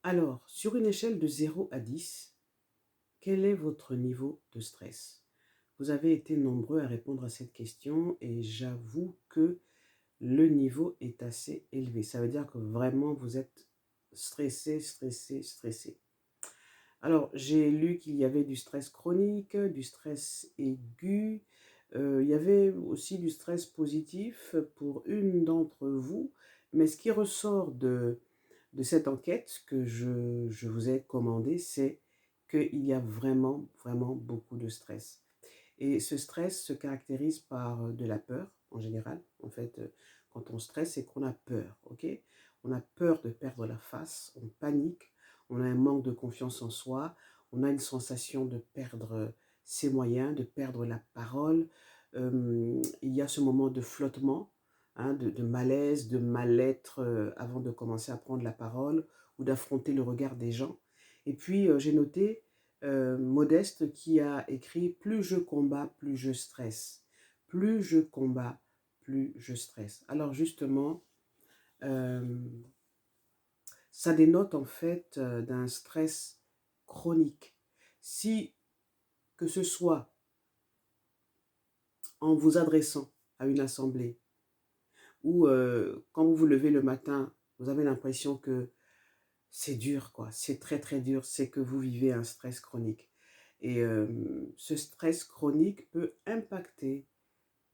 Alors, sur une échelle de 0 à 10, quel est votre niveau de stress? Vous avez été nombreux à répondre à cette question et j'avoue que le niveau est assez élevé. Ça veut dire que vraiment vous êtes stressé, stressé, stressé. Alors, j'ai lu qu'il y avait du stress chronique, du stress aigu, il y avait aussi du stress positif pour une d'entre vous, mais ce qui ressort de cette enquête que je vous ai commandée, c'est qu'il y a vraiment, vraiment beaucoup de stress. Et ce stress se caractérise par de la peur, en général. En fait, quand on stresse, c'est qu'on a peur, ok? On a peur de perdre la face, on panique, on a un manque de confiance en soi, on a une sensation de perdre ses moyens, de perdre la parole. Il y a ce moment de flottement, hein, de malaise, de mal-être avant de commencer à prendre la parole ou d'affronter le regard des gens. Et puis, j'ai noté Modeste qui a écrit Plus je combats, plus je stresse. Plus je combats, plus je stresse. Alors justement, euh, ça dénote en fait d'un stress chronique. Si, que ce soit en vous adressant à une assemblée ou quand vous vous levez le matin, vous avez l'impression que c'est dur, quoi. C'est très, très dur. C'est que vous vivez un stress chronique. Et ce stress chronique peut impacter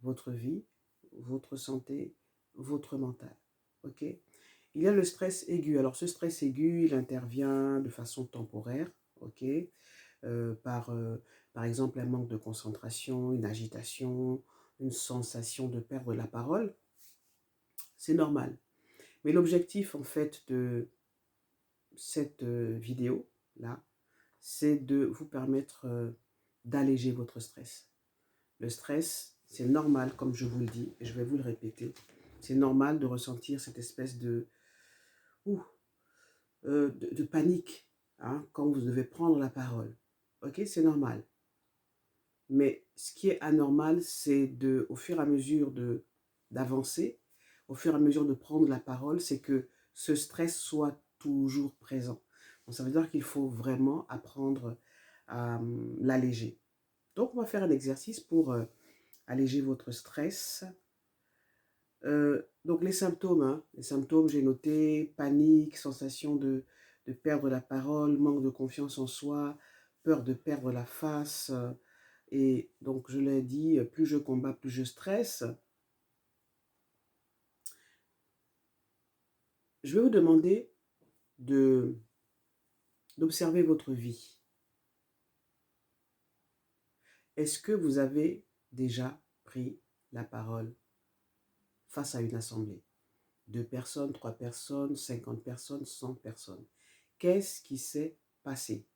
votre vie, votre santé, votre mental. OK? Il y a le stress aigu. Alors, ce stress aigu, il intervient de façon temporaire. OK? Par, par exemple, un manque de concentration, une agitation, une sensation de perdre la parole. C'est normal. Mais l'objectif, en fait, de cette vidéo-là, c'est de vous permettre d'alléger votre stress. Le stress, c'est normal, comme je vous le dis, et je vais vous le répéter. C'est normal de ressentir cette espèce ouh, de panique hein, quand vous devez prendre la parole. Ok, c'est normal. Mais ce qui est anormal, c'est au fur et à mesure d'avancer, au fur et à mesure de prendre la parole, c'est que ce stress soit toujours présent. Donc, ça veut dire qu'il faut vraiment apprendre à l'alléger. Donc, on va faire un exercice pour alléger votre stress. Donc, les symptômes, j'ai noté panique, sensation de perdre la parole, manque de confiance en soi, peur de perdre la face. Et donc, je l'ai dit, plus je combats, plus je stresse. Je vais vous demander de d'observer votre vie. Est-ce que vous avez déjà pris la parole face à une assemblée? 2 personnes, 3 personnes, 50 personnes, 100 personnes. Qu'est-ce qui s'est passé?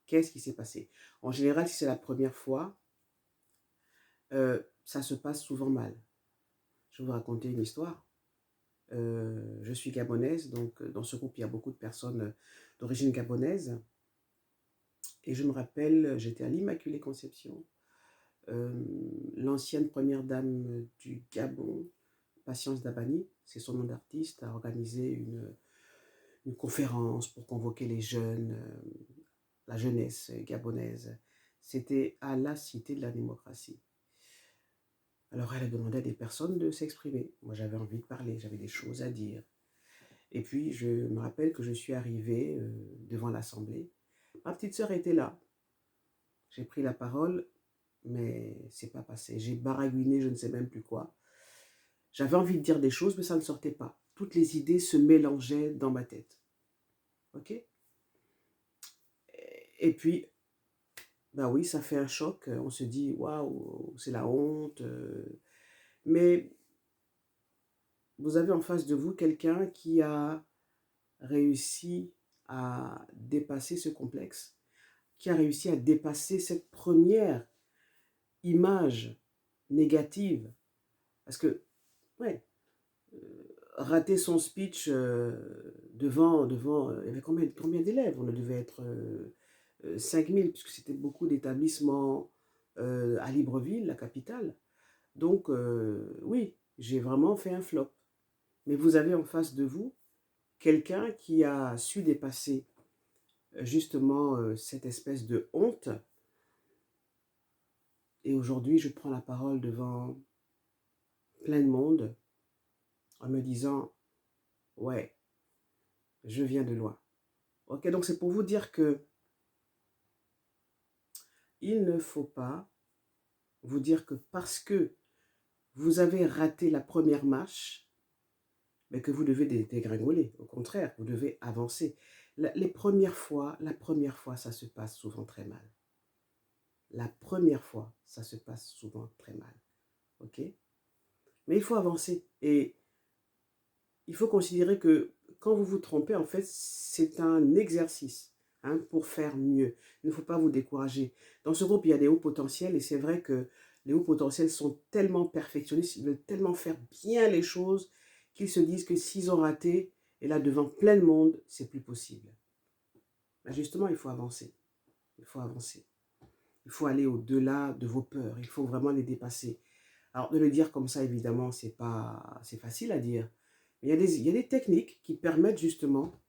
Qu'est-ce qui s'est passé? En général, si c'est la première fois, ça se passe souvent mal. Je vais vous raconter une histoire. Je suis gabonaise, donc dans ce groupe, il y a beaucoup de personnes d'origine gabonaise. Et je me rappelle, j'étais à l'Immaculée Conception. L'ancienne première dame du Gabon, Patience Dabani, c'est son nom d'artiste, a organisé une conférence pour convoquer les jeunes, la jeunesse gabonaise. C'était à la Cité de la démocratie. Alors elle a demandé à des personnes de s'exprimer. Moi j'avais envie de parler, j'avais des choses à dire. Et puis je me rappelle que je suis arrivée devant l'assemblée. Ma petite sœur était là. J'ai pris la parole, mais c'est pas passé. J'ai baragouiné, je ne sais même plus quoi. J'avais envie de dire des choses, mais ça ne sortait pas. Toutes les idées se mélangeaient dans ma tête. Ok? Et puis, bah oui, ça fait un choc. On se dit, waouh, c'est la honte. Mais vous avez en face de vous quelqu'un qui a réussi à dépasser ce complexe, qui a réussi à dépasser cette première image négative. Parce que, ouais, rater son speech devant il y avait combien d'élèves? On devait être 5000, puisque c'était beaucoup d'établissements à Libreville, la capitale. Donc, oui, j'ai vraiment fait un flop. Mais vous avez en face de vous quelqu'un qui a su dépasser justement cette espèce de honte. Et aujourd'hui, je prends la parole devant plein de monde en me disant, ouais, je viens de loin. Ok, donc c'est pour vous dire que il ne faut pas vous dire que parce que vous avez raté la première marche, mais que vous devez dégringoler. Au contraire, vous devez avancer. La première fois, ça se passe souvent très mal. La première fois, ça se passe souvent très mal. Ok? Mais il faut avancer. Et il faut considérer que quand vous vous trompez, en fait, c'est un exercice pour faire mieux. Il ne faut pas vous décourager. Dans ce groupe, il y a des hauts potentiels et c'est vrai que les hauts potentiels sont tellement perfectionnistes, ils veulent tellement faire bien les choses qu'ils se disent que s'ils ont raté, et là, devant plein de monde, c'est plus possible. Mais justement, il faut avancer. Il faut avancer. Il faut aller au-delà de vos peurs. Il faut vraiment les dépasser. Alors, de le dire comme ça, évidemment, c'est facile à dire. Mais il y a des techniques qui permettent justement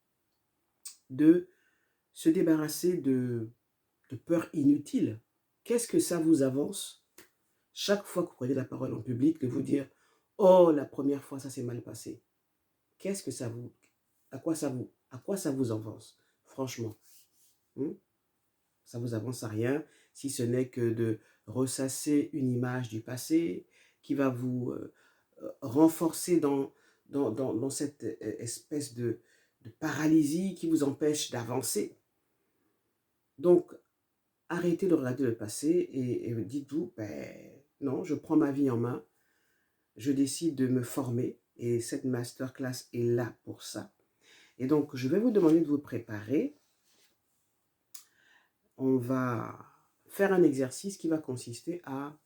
de se débarrasser de peurs inutiles. Qu'est-ce que ça vous avance chaque fois que vous prenez la parole en public de vous dire « Oh, la première fois, ça s'est mal passé ». Qu'est-ce que ça vous... À quoi ça vous avance, franchement ça vous avance à rien, si ce n'est que de ressasser une image du passé qui va vous renforcer dans cette espèce de paralysie qui vous empêche d'avancer. Donc, arrêtez de regarder le passé et dites-vous, ben, non, je prends ma vie en main, je décide de me former et cette masterclass est là pour ça. Et donc, je vais vous demander de vous préparer. On va faire un exercice qui va consister à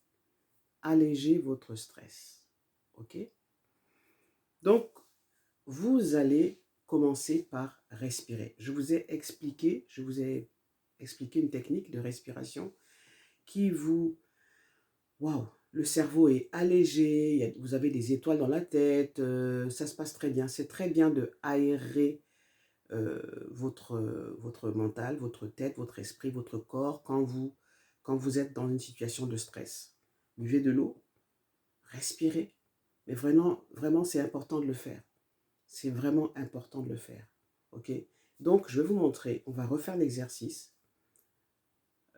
alléger votre stress. Ok? Donc, vous allez commencer par respirer. Je vous ai expliqué une technique de respiration qui vous... Waouh! Le cerveau est allégé, vous avez des étoiles dans la tête, ça se passe très bien. C'est très bien de aérer votre mental, votre tête, votre esprit, votre corps quand vous êtes dans une situation de stress. Buvez de l'eau, respirez. Mais vraiment, vraiment, c'est important de le faire. C'est vraiment important de le faire. Ok? Donc, je vais vous montrer, on va refaire l'exercice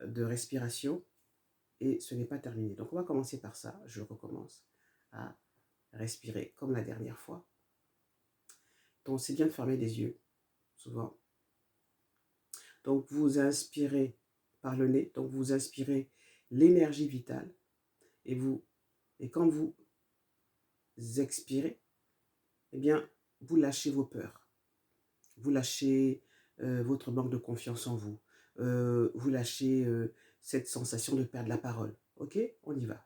de respiration et ce n'est pas terminé. Donc, on va commencer par ça. Je recommence à respirer comme la dernière fois. Donc, c'est bien de fermer les yeux, souvent. Donc, vous inspirez par le nez. Donc, vous inspirez l'énergie vitale. Et quand vous expirez, eh bien, vous lâchez vos peurs. Vous lâchez votre manque de confiance en vous. Vous lâchez cette sensation de perdre la parole. Ok? On y va.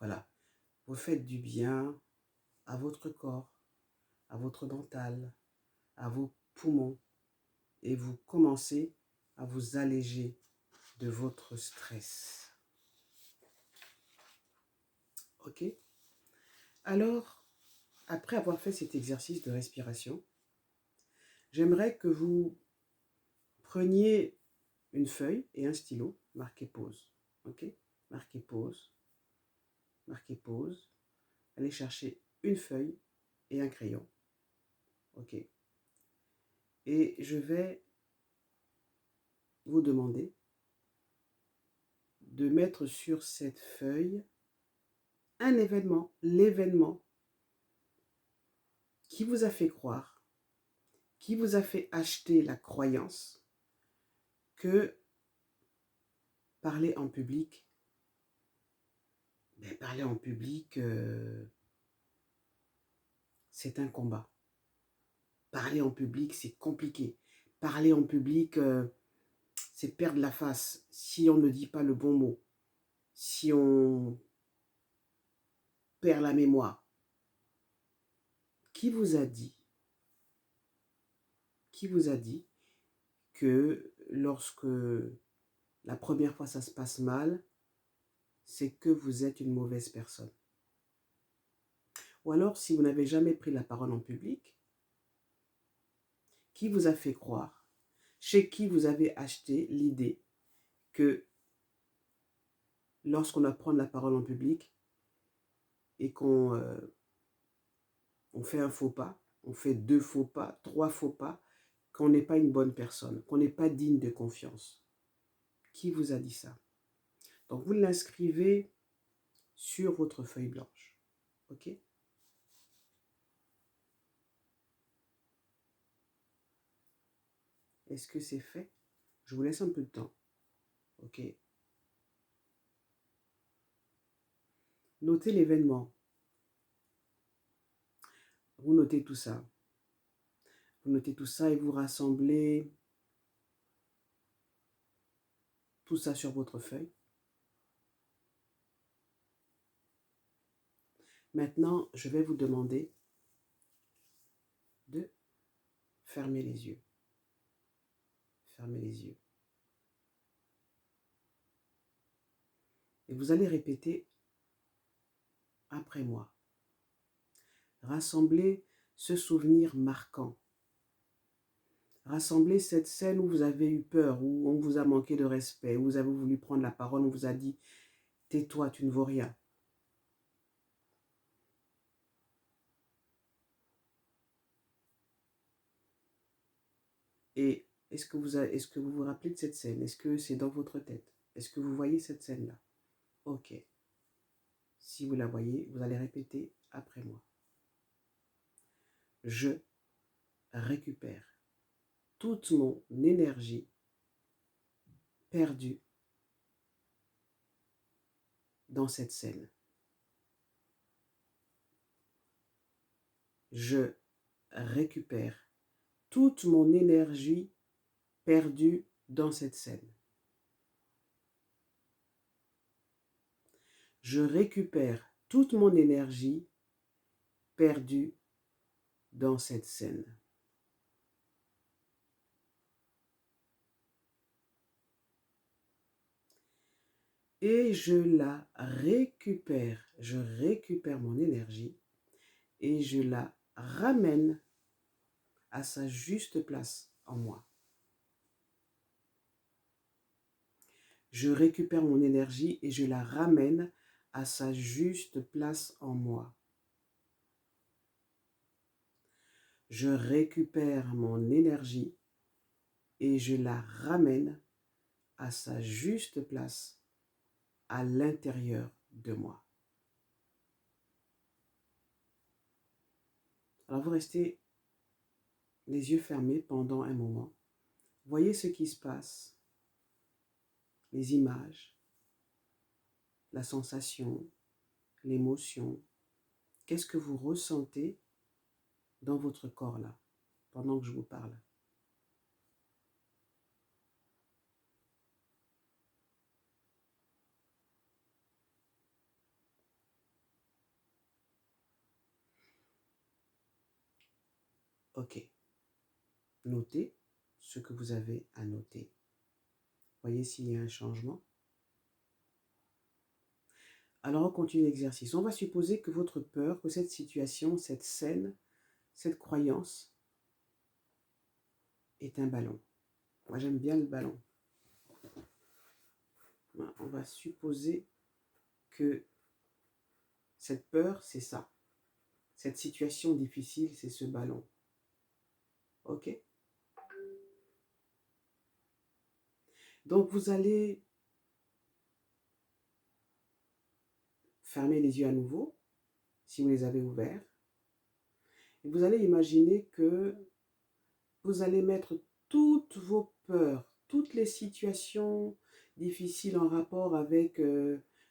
Voilà. Vous faites du bien à votre corps, à votre mental, à vos poumons et vous commencez à vous alléger de votre stress. Ok? Alors, après avoir fait cet exercice de respiration, j'aimerais que vous preniez une feuille et un stylo, marquez pause. Ok? Marquez pause. Marquez pause. Allez chercher une feuille et un crayon. Ok? Et je vais vous demander de mettre sur cette feuille un événement, l'événement qui vous a fait croire, qui vous a fait acheter la croyance que parler en public, Ben, parler en public, c'est un combat. Parler en public, c'est compliqué. Parler en public, c'est perdre la face si on ne dit pas le bon mot, si on perd la mémoire. Qui vous a dit, que lorsque la première fois ça se passe mal, c'est que vous êtes une mauvaise personne? Ou alors, si vous n'avez jamais pris la parole en public, qui vous a fait croire, chez qui vous avez acheté l'idée que lorsqu'on doit prendre la parole en public et qu'on on fait un faux pas, on fait 2 faux pas, 3 faux pas, qu'on n'est pas une bonne personne, qu'on n'est pas digne de confiance? Qui vous a dit ça? Donc, vous l'inscrivez sur votre feuille blanche. OK? Est-ce que c'est fait? Je vous laisse un peu de temps. OK? Notez l'événement. Vous notez tout ça. Vous notez tout ça et vous rassemblez tout ça sur votre feuille. Maintenant, je vais vous demander de fermer les yeux. Fermez les yeux. Et vous allez répéter après moi. Rassemblez ce souvenir marquant. Rassemblez cette scène où vous avez eu peur, où on vous a manqué de respect, où vous avez voulu prendre la parole, on vous a dit « tais-toi, tu ne vaux rien ». Et est-ce que vous vous rappelez de cette scène? Est-ce que c'est dans votre tête? Est-ce que vous voyez cette scène-là? Ok. Si vous la voyez, vous allez répéter après moi. Je récupère toute mon énergie perdue dans cette scène. Je récupère toute mon énergie perdue dans cette scène. Je récupère toute mon énergie perdue dans cette scène. Et je la récupère. Je récupère mon énergie et je la ramène à sa juste place en moi. Je récupère mon énergie et je la ramène à sa juste place en moi. Je récupère mon énergie et je la ramène à sa juste place à l'intérieur de moi. Alors vous restez les yeux fermés pendant un moment. Voyez ce qui se passe, les images, la sensation, l'émotion. Qu'est-ce que vous ressentez dans votre corps là, pendant que je vous parle? Ok. Notez ce que vous avez à noter. Voyez s'il y a un changement. Alors on continue l'exercice. On va supposer que votre peur, que cette situation, cette scène, cette croyance est un ballon. Moi j'aime bien le ballon. On va supposer que cette peur, c'est ça. Cette situation difficile, c'est ce ballon. Ok? Donc vous allez fermer les yeux à nouveau, si vous les avez ouverts. Et vous allez imaginer que vous allez mettre toutes vos peurs, toutes les situations difficiles en rapport avec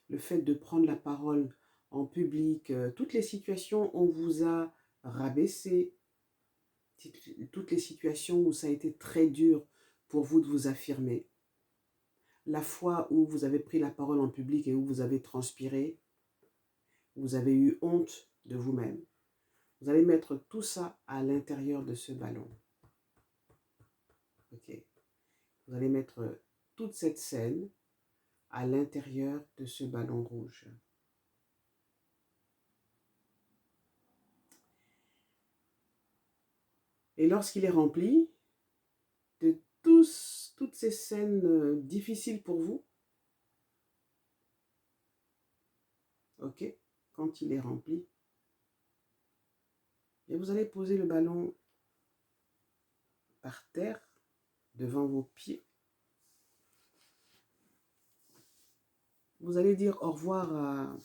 le fait de prendre la parole en public, toutes les situations où on vous a rabaissé, toutes les situations où ça a été très dur pour vous de vous affirmer, la fois où vous avez pris la parole en public et où vous avez transpiré, vous avez eu honte de vous-même. Vous allez mettre tout ça à l'intérieur de ce ballon. Ok. Vous allez mettre toute cette scène à l'intérieur de ce ballon rouge. Et lorsqu'il est rempli de toutes ces scènes difficiles pour vous, ok, quand il est rempli, et vous allez poser le ballon par terre, devant vos pieds. Vous allez dire au revoir à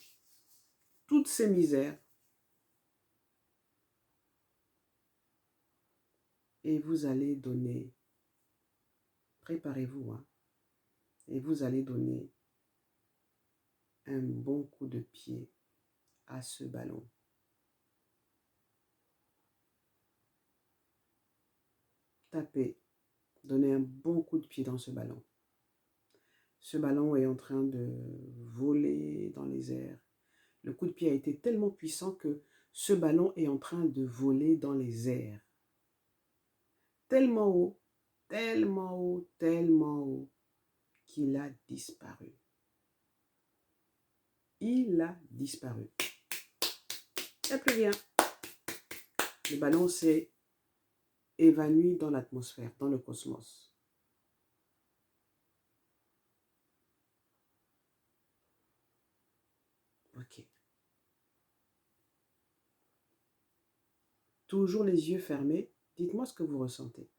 toutes ces misères. Et vous allez donner, préparez-vous, hein, et vous allez donner un bon coup de pied à ce ballon. Tapez, donnez un bon coup de pied dans ce ballon. Ce ballon est en train de voler dans les airs. Le coup de pied a été tellement puissant que ce ballon est en train de voler dans les airs. Tellement haut, tellement haut, tellement haut qu'il a disparu. Il a disparu. Il n'y a plus rien. Le ballon s'est évanoui dans l'atmosphère, dans le cosmos. Ok. Toujours les yeux fermés. Dites-moi ce que vous ressentez.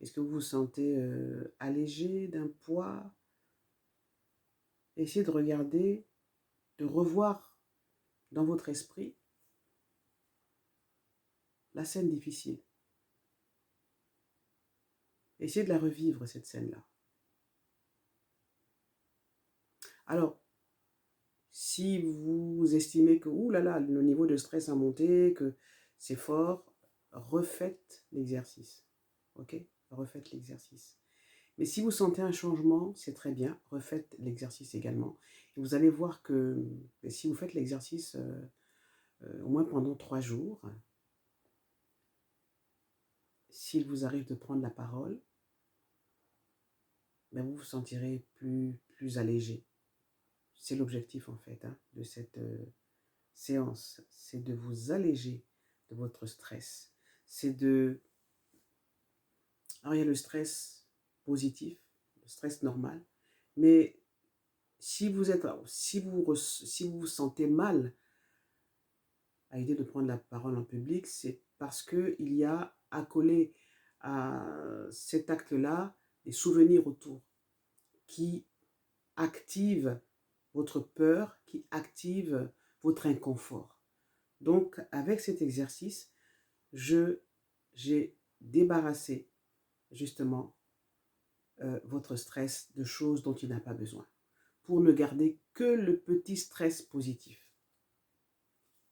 Est-ce que vous vous sentez allégé d'un poids? Essayez de regarder, de revoir dans votre esprit la scène difficile. Essayez de la revivre, cette scène-là. Alors, si vous estimez que, ouh là là, le niveau de stress a monté, que c'est fort, refaites l'exercice. Ok? Refaites l'exercice. Mais si vous sentez un changement, c'est très bien. Refaites l'exercice également. Et vous allez voir que si vous faites l'exercice au moins pendant 3 jours, s'il vous arrive de prendre la parole, ben vous vous sentirez plus allégé. C'est l'objectif en fait de cette séance. C'est de vous alléger de votre stress. C'est de... Alors il y a le stress positif, le stress normal, mais si vous vous sentez mal à l'idée de prendre la parole en public, c'est parce qu'il y a accolé à cet acte-là des souvenirs autour qui activent votre peur, qui activent votre inconfort. Donc, avec cet exercice, j'ai débarrassé justement votre stress de choses dont il n'a pas besoin, pour ne garder que le petit stress positif,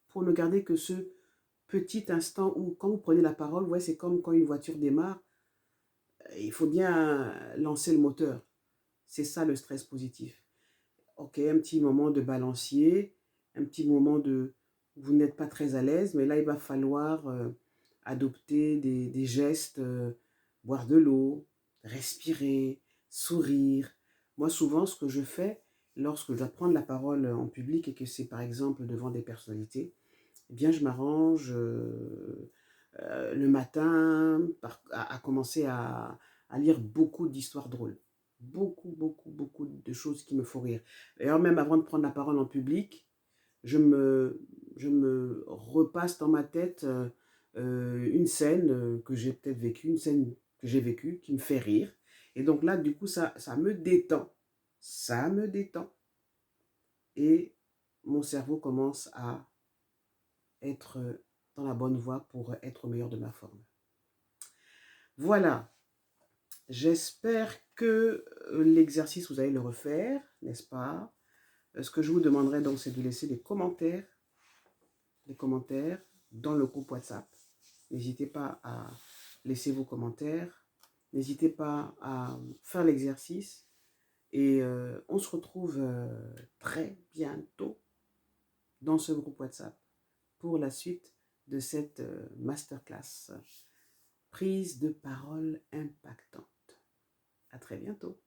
pour ne garder que ce petit instant où, quand vous prenez la parole, ouais, c'est comme quand une voiture démarre, il faut bien lancer le moteur. C'est ça le stress positif. Ok, un petit moment de balancier, un petit moment de... Vous n'êtes pas très à l'aise, mais là, il va falloir adopter des gestes, boire de l'eau, respirer, sourire. Moi, souvent, ce que je fais lorsque je dois prendre la parole en public et que c'est par exemple devant des personnalités, eh bien, je m'arrange le matin à commencer à lire beaucoup d'histoires drôles. Beaucoup de choses qui me font rire. D'ailleurs, même avant de prendre la parole en public, je me repasse dans ma tête une scène que j'ai peut-être vécue, une scène que j'ai vécue qui me fait rire. Et donc là, du coup, ça me détend. Ça me détend. Et mon cerveau commence à être dans la bonne voie pour être au meilleur de ma forme. Voilà. J'espère que l'exercice, vous allez le refaire, n'est-ce pas? Ce que je vous demanderai donc, c'est de laisser des commentaires dans le groupe WhatsApp. N'hésitez pas à laisser vos commentaires. N'hésitez pas à faire l'exercice. Et on se retrouve très bientôt dans ce groupe WhatsApp pour la suite de cette masterclass. Prise de parole impactante. À très bientôt.